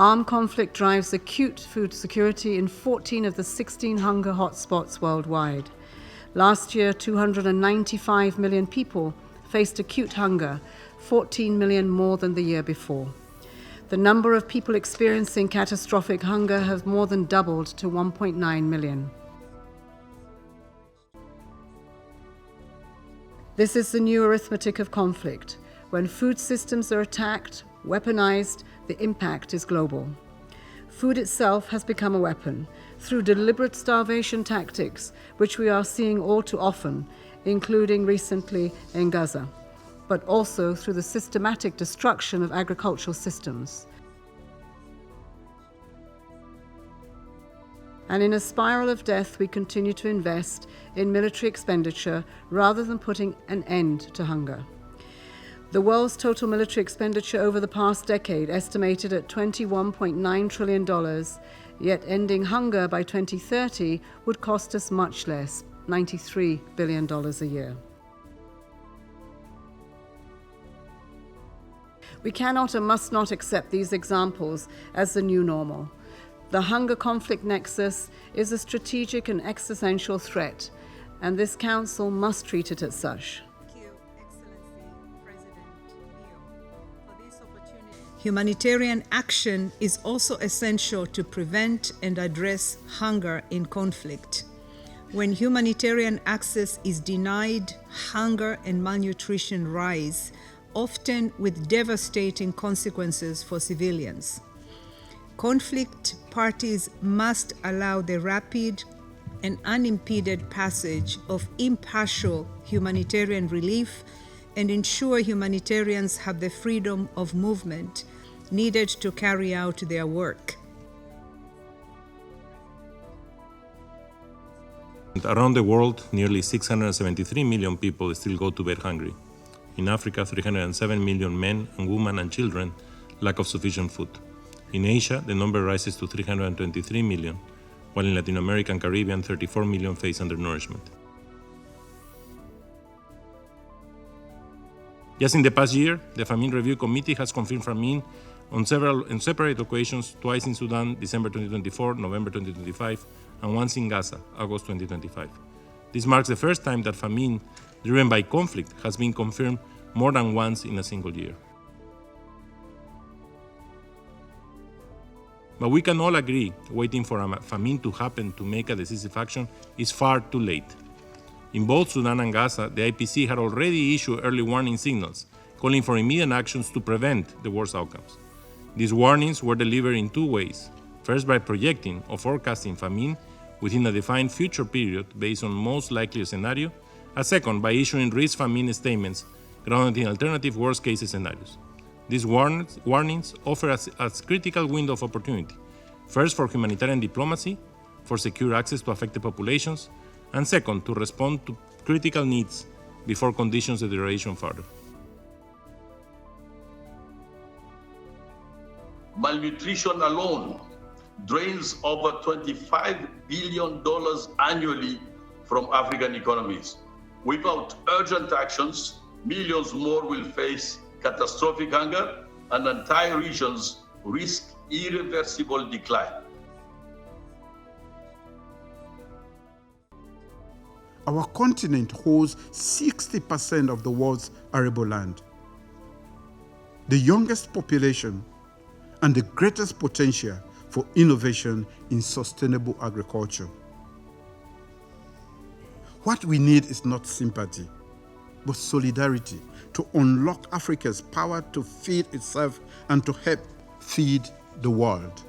Armed conflict drives acute food security in 14 of the 16 hunger hotspots worldwide. Last year, 295 million people faced acute hunger, 14 million more than the year before. The number of people experiencing catastrophic hunger has more than doubled to 1.9 million. This is the new arithmetic of conflict. When food systems are attacked, weaponized, the impact is global. Food itself has become a weapon through deliberate starvation tactics, which we are seeing all too often, including recently in Gaza, but also through the systematic destruction of agricultural systems. And in a spiral of death, we continue to invest in military expenditure rather than putting an end to hunger. The world's total military expenditure over the past decade estimated at $21.9 trillion, yet ending hunger by 2030 would cost us much less, $93 billion a year. We cannot and must not accept these examples as the new normal. The hunger conflict nexus is a strategic and existential threat, and this Council must treat it as such. Humanitarian action is also essential to prevent and address hunger in conflict. When humanitarian access is denied, hunger and malnutrition rise, often with devastating consequences for civilians. Conflict parties must allow the rapid and unimpeded passage of impartial humanitarian relief and ensure humanitarians have the freedom of movement needed to carry out their work. Around the world, nearly 673 million people still go to bed hungry. In Africa, 307 million men and women and children lack of sufficient food. In Asia, the number rises to 323 million, while in Latin America and Caribbean, 34 million face undernourishment. Just in the past year, the Famine Review Committee has confirmed famine on separate occasions, twice in Sudan, December 2024, November 2025, and once in Gaza, August 2025. This marks the first time that famine driven by conflict has been confirmed more than once in a single year. But we can all agree waiting for a famine to happen to make a decisive action is far too late. In both Sudan and Gaza, the IPC had already issued early warning signals, calling for immediate actions to prevent the worst outcomes. These warnings were delivered in two ways. First, by projecting or forecasting famine within a defined future period based on most likely scenario, and second, by issuing risk famine statements grounded in alternative worst-case scenarios. These warnings offer us a critical window of opportunity, first for humanitarian diplomacy, for secure access to affected populations, and second, to respond to critical needs before conditions deterioration further. Malnutrition alone drains over $25 billion annually from African economies. Without urgent actions, millions more will face catastrophic hunger and entire regions risk irreversible decline. Our continent holds 60% of the world's arable land, the youngest population, and the greatest potential for innovation in sustainable agriculture. What we need is not sympathy, but solidarity to unlock Africa's power to feed itself and to help feed the world.